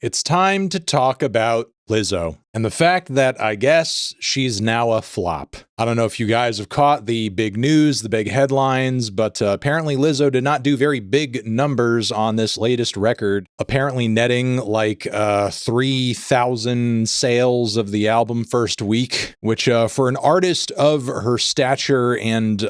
It's time to talk about Lizzo and the fact that I guess she's now a flop. I don't know if you guys have caught the big news, the big headlines, but apparently Lizzo did not do very big numbers on this latest record, apparently netting like 3,000 sales of the album first week, which for an artist of her stature and,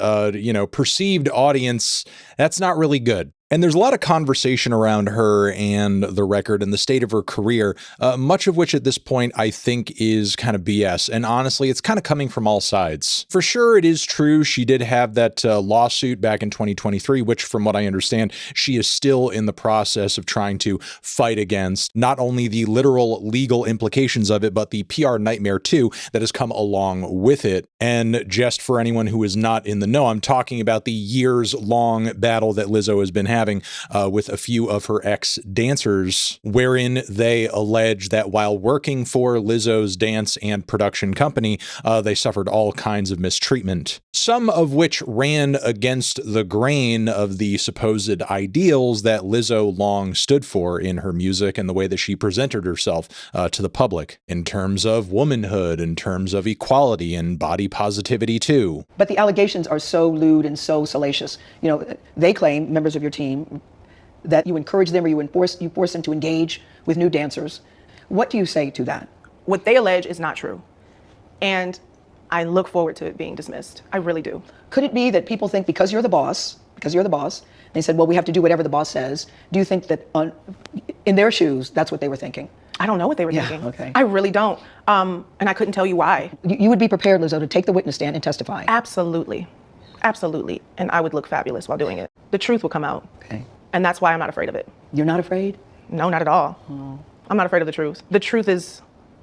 perceived audience, that's not really good. And there's a lot of conversation around her and the record and the state of her career, much of which at this point I think is kind of BS. And honestly, it's kind of coming from all sides. For sure, it is true she did have that lawsuit back in 2023, which from what I understand, she is still in the process of trying to fight against not only the literal legal implications of it, but the PR nightmare too that has come along with it. And just for anyone who is not in the know, I'm talking about the years-long battle that Lizzo has been having with a few of her ex-dancers, wherein they allege that while working for Lizzo's dance and production company, they suffered all kinds of mistreatment, some of which ran against the grain of the supposed ideals that Lizzo long stood for in her music and the way that she presented herself to the public, in terms of womanhood, in terms of equality and body positivity too. But the allegations are so lewd and so salacious. You know, they claim, members of your team, that you encourage them or you force them to engage with new dancers. What do you say to that? What they allege is not true. And I look forward to it being dismissed. I really do. Could it be that people think because you're the boss, they said, well, we have to do whatever the boss says. Do you think that in their shoes, that's what they were thinking? I don't know what they were thinking. Okay. I really don't. And I couldn't tell you why. You would be prepared, Lizzo, to take the witness stand and testify? Absolutely. Absolutely. And I would look fabulous while doing it. The truth will come out. Okay. And that's why I'm not afraid of it. You're not afraid? No, not at all. Oh. I'm not afraid of the truth. The truth is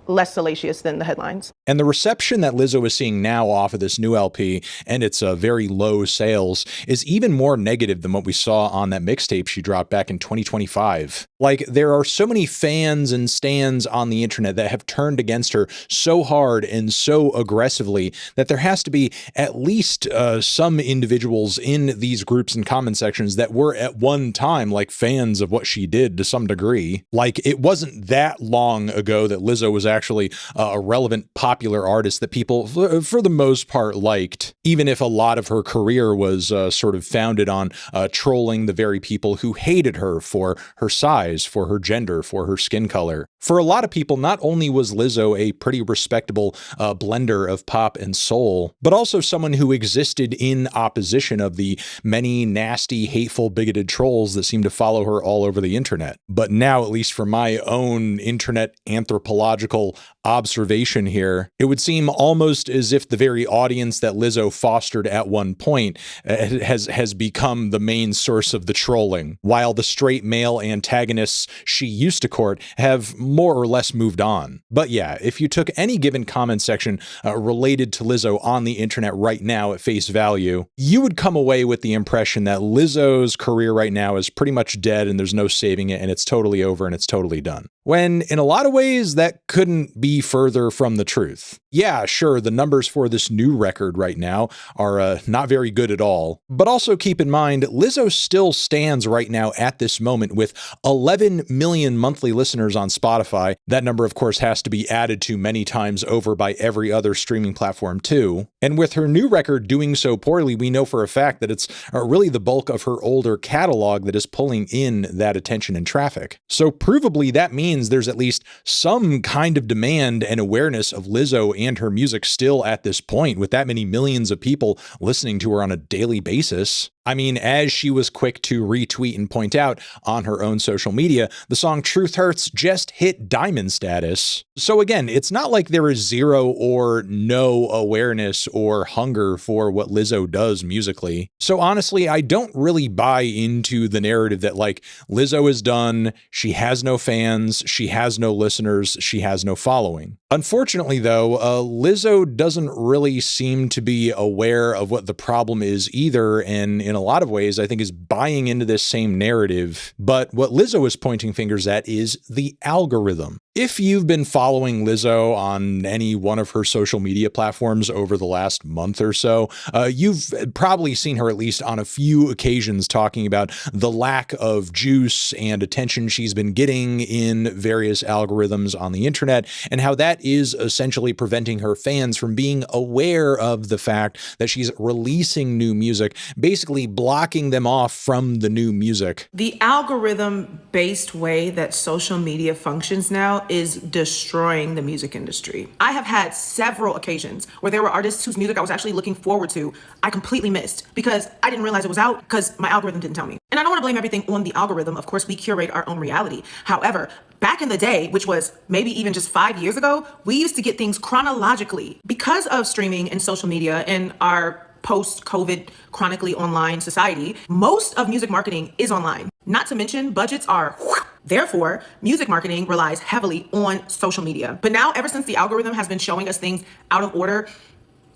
less salacious than the headlines. And the reception that Lizzo is seeing now off of this new LP and its very low sales is even more negative than what we saw on that mixtape she dropped back in 2025. Like, there are so many fans and stans on the internet that have turned against her so hard and so aggressively that there has to be at least some individuals in these groups and comment sections that were at one time like fans of what she did to some degree. Like, it wasn't that long ago that Lizzo was actually a relevant, popular artist that people, for the most part, liked, even if a lot of her career was sort of founded on trolling the very people who hated her for her size, for her gender, for her skin color. For a lot of people, not only was Lizzo a pretty respectable blender of pop and soul, but also someone who existed in opposition of the many nasty, hateful, bigoted trolls that seem to follow her all over the internet. But now, at least from my own internet anthropological observation here, it would seem almost as if the very audience that Lizzo fostered at one point has become the main source of the trolling, while the straight male antagonists she used to court have more or less moved on. But yeah, if you took any given comment section related to Lizzo on the internet right now at face value, you would come away with the impression that Lizzo's career right now is pretty much dead and there's no saving it and it's totally over and it's totally done. When in a lot of ways that couldn't be further from the truth. Yeah, sure, the numbers for this new record right now are not very good at all. But also keep in mind, Lizzo still stands right now at this moment with 11 million monthly listeners on Spotify. That number, of course, has to be added to many times over by every other streaming platform too. And with her new record doing so poorly, we know for a fact that it's really the bulk of her older catalog that is pulling in that attention and traffic. So provably that means there's at least some kind of demand and awareness of Lizzo and her music still at this point, with that many millions of people listening to her on a daily basis. I mean, as she was quick to retweet and point out on her own social media, the song Truth Hurts just hit diamond status. So again, it's not like there is zero or no awareness or hunger for what Lizzo does musically. So honestly, I don't really buy into the narrative that like Lizzo is done, she has no fans, she has no listeners, she has no following. Unfortunately though, Lizzo doesn't really seem to be aware of what the problem is either, and in a lot of ways, I think is buying into this same narrative. But what Lizzo is pointing fingers at is the algorithm. If you've been following Lizzo on any one of her social media platforms over the last month or so, you've probably seen her at least on a few occasions talking about the lack of juice and attention she's been getting in various algorithms on the internet, and how that is essentially preventing her fans from being aware of the fact that she's releasing new music, basically blocking them off from the new music. The algorithm-based way that social media functions now is destroying the music industry. I have had several occasions where there were artists whose music I was actually looking forward to, I completely missed because I didn't realize it was out because my algorithm didn't tell me. And I don't want to blame everything on the algorithm. Of course, we curate our own reality. However, back in the day, which was maybe even just 5 years ago, we used to get things chronologically. Because of streaming and social media and our post-COVID chronically online society, most of music marketing is online. Not to mention budgets are therefore, music marketing relies heavily on social media. But now, ever since the algorithm has been showing us things out of order,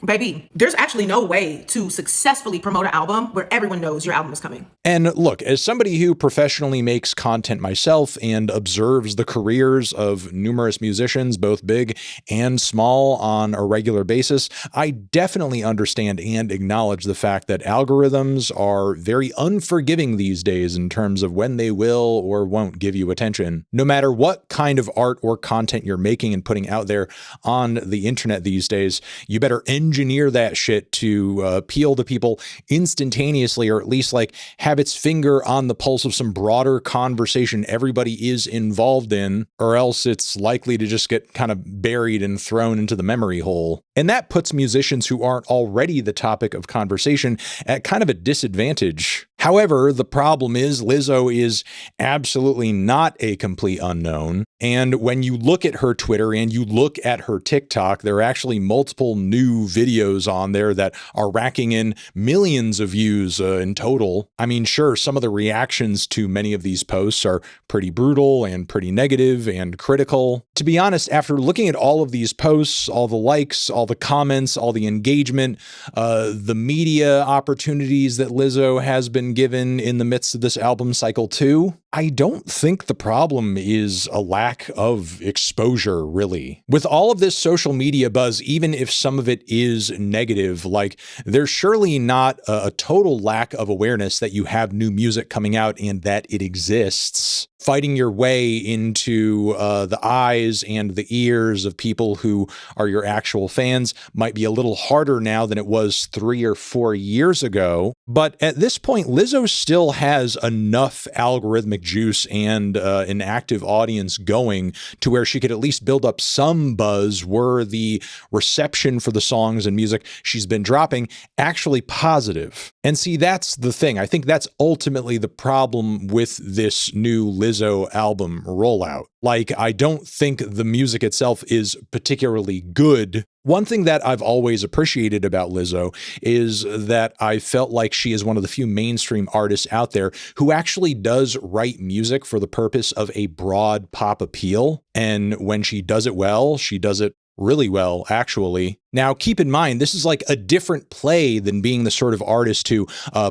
baby, there's actually no way to successfully promote an album where everyone knows your album is coming. And look, as somebody who professionally makes content myself and observes the careers of numerous musicians, both big and small, on a regular basis, I definitely understand and acknowledge the fact that algorithms are very unforgiving these days in terms of when they will or won't give you attention. No matter what kind of art or content you're making and putting out there on the internet these days, you better engineer that shit to appeal to people instantaneously, or at least like have its finger on the pulse of some broader conversation everybody is involved in, or else it's likely to just get kind of buried and thrown into the memory hole. And that puts musicians who aren't already the topic of conversation at kind of a disadvantage. However, the problem is Lizzo is absolutely not a complete unknown. And when you look at her Twitter and you look at her TikTok, there are actually multiple new videos on there that are racking in millions of views in total. I mean, sure, some of the reactions to many of these posts are pretty brutal and pretty negative and critical. To be honest, after looking at all of these posts, all the likes, all the comments, all the engagement, the media opportunities that Lizzo has been given in the midst of this album cycle too, I don't think the problem is a lack of exposure, really. With all of this social media buzz, even if some of it is negative, like there's surely not a total lack of awareness that you have new music coming out and that it exists. Fighting your way into the eyes and the ears of people who are your actual fans might be a little harder now than it was 3 or 4 years ago. But at this point, Lizzo still has enough algorithmic juice and an active audience going to where she could at least build up some buzz were the reception for the songs and music she's been dropping actually positive. And see, that's the thing. I think that's ultimately the problem with this new Lizzo album rollout. Like, I don't think the music itself is particularly good. One thing that I've always appreciated about Lizzo is that I felt like she is one of the few mainstream artists out there who actually does write music for the purpose of a broad pop appeal. And when she does it well, she does it really well, actually. Now, keep in mind, this is like a different play than being the sort of artist who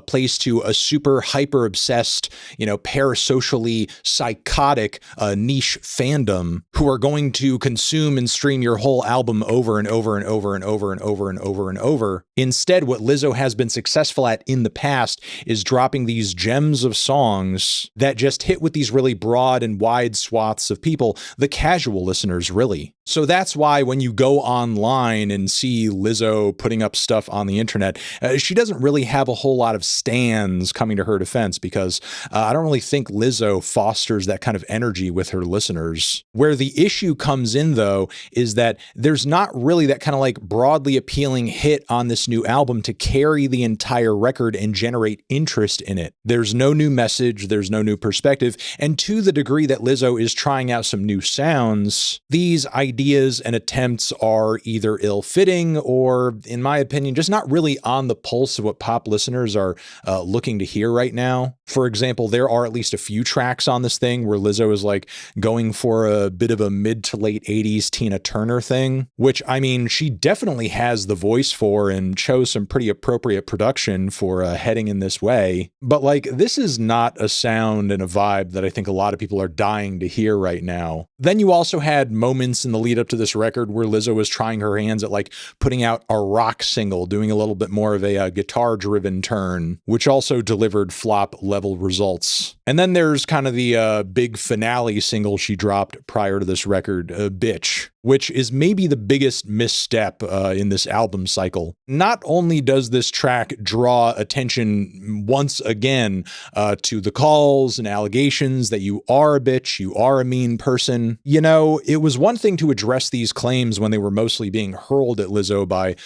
plays to a super hyper obsessed, parasocially psychotic niche fandom who are going to consume and stream your whole album over and over and over and over and over and over and over. Instead, what Lizzo has been successful at in the past is dropping these gems of songs that just hit with these really broad and wide swaths of people, the casual listeners, really. So that's why when you go online and see Lizzo putting up stuff on the internet, she doesn't really have a whole lot of stans coming to her defense, because I don't really think Lizzo fosters that kind of energy with her listeners. Where the issue comes in, though, is that there's not really that kind of like broadly appealing hit on this new album to carry the entire record and generate interest in it. There's no new message, there's no new perspective, and to the degree that Lizzo is trying out some new sounds, these ideas and attempts attempts are either ill-fitting or, in my opinion, just not really on the pulse of what pop listeners are looking to hear right now. For example, there are at least a few tracks on this thing where Lizzo is like going for a bit of a mid to late 80s Tina Turner thing, which, I mean, she definitely has the voice for and chose some pretty appropriate production for heading in this way. But like, this is not a sound and a vibe that I think a lot of people are dying to hear right now. Then you also had moments in the lead up to this record where Lizzo was trying her hands at like putting out a rock single, doing a little bit more of a guitar driven turn, which also delivered flop level results. And then there's kind of the big finale single she dropped prior to this record, Bitch, which is maybe the biggest misstep in this album cycle. Not only does this track draw attention once again to the calls and allegations that you are a bitch, you are a mean person. You know, it was one thing to address these claims when they were mostly being hurled at Lizzo by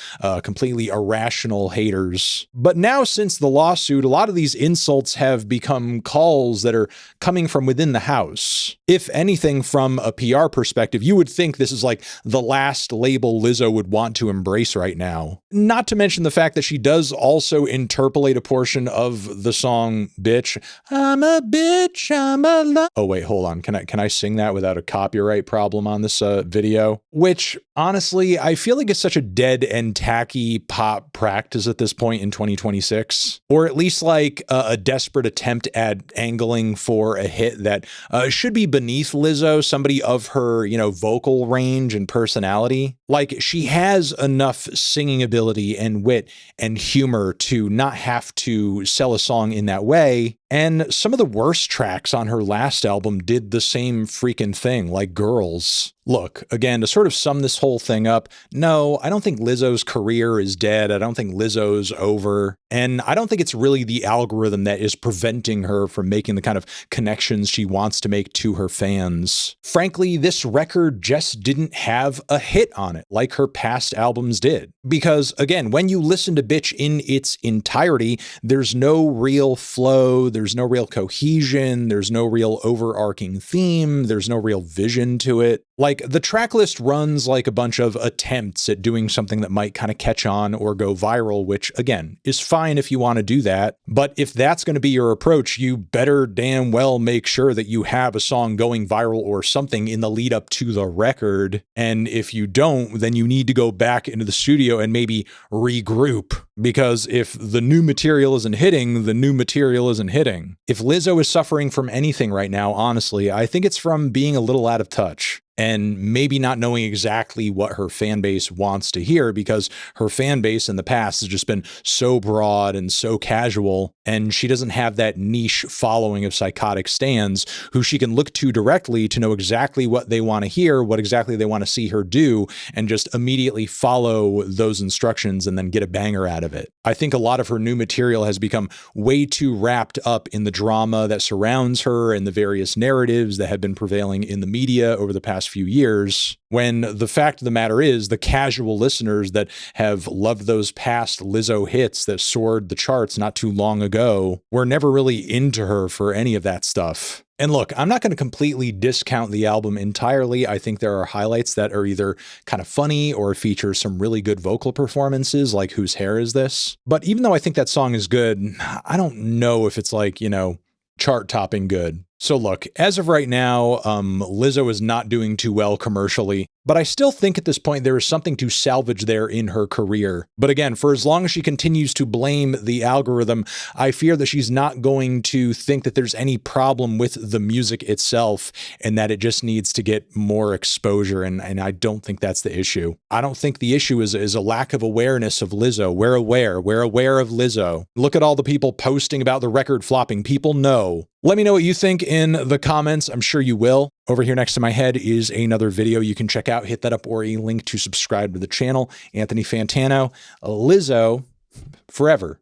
completely irrational haters. But now, since the lawsuit, a lot of these insults have become calls that are coming from within the house. If anything, from a PR perspective, you would think this is like the last label Lizzo would want to embrace right now. Not to mention the fact that she does also interpolate a portion of the song Bitch. I'm a bitch, I'm a Oh wait, hold on. Can I sing that without a copyright problem on this video? Which honestly, I feel like it's such a dead and tacky pop practice at this point in 2026, or at least like a desperate attempt at angling for a hit that should be beneath Lizzo, somebody of her, you know, vocal range and personality. Like, she has enough singing ability and wit and humor to not have to sell a song in that way. And some of the worst tracks on her last album did the same freaking thing, like Girls. Look, again, to sort of sum this whole thing up, no, I don't think Lizzo's career is dead. I don't think Lizzo's over. And I don't think it's really the algorithm that is preventing her from making the kind of connections she wants to make to her fans. Frankly, this record just didn't have a hit on it like her past albums did. Because again, when you listen to Bitch in its entirety, there's no real flow, there's no real cohesion, there's no real overarching theme, there's no real vision to it. Like, the track list runs like a bunch of attempts at doing something that might kind of catch on or go viral, which again is fine if you want to do that. But if that's going to be your approach, you better damn well make sure that you have a song going viral or something in the lead up to the record. And if you don't, then you need to go back into the studio and maybe regroup. Because if the new material isn't hitting, the new material isn't hitting. If Lizzo is suffering from anything right now, honestly, I think it's from being a little out of touch and maybe not knowing exactly what her fan base wants to hear, because her fan base in the past has just been so broad and so casual, and she doesn't have that niche following of psychotic stans who she can look to directly to know exactly what they want to hear, what exactly they want to see her do, and just immediately follow those instructions and then get a banger out of it. I think a lot of her new material has become way too wrapped up in the drama that surrounds her and the various narratives that have been prevailing in the media over the past few years, when the fact of the matter is the casual listeners that have loved those past Lizzo hits that soared the charts not too long ago were never really into her for any of that stuff. And look, I'm not going to completely discount the album entirely. I think there are highlights that are either kind of funny or feature some really good vocal performances, like Whose Hair Is This? But even though I think that song is good, I don't know if it's like, you know, chart topping good. So look, as of right now, Lizzo is not doing too well commercially, but I still think at this point there is something to salvage there in her career. But again, for as long as she continues to blame the algorithm, I fear that she's not going to think that there's any problem with the music itself and that it just needs to get more exposure. And I don't think that's the issue. I don't think the issue is a lack of awareness of Lizzo. We're aware of Lizzo. Look at all the people posting about the record flopping. People know. Let me know what you think in the comments. I'm sure you will. Over here next to my head is another video you can check out. Hit that up, or a link to subscribe to the channel. Anthony Fantano, Lizzo forever.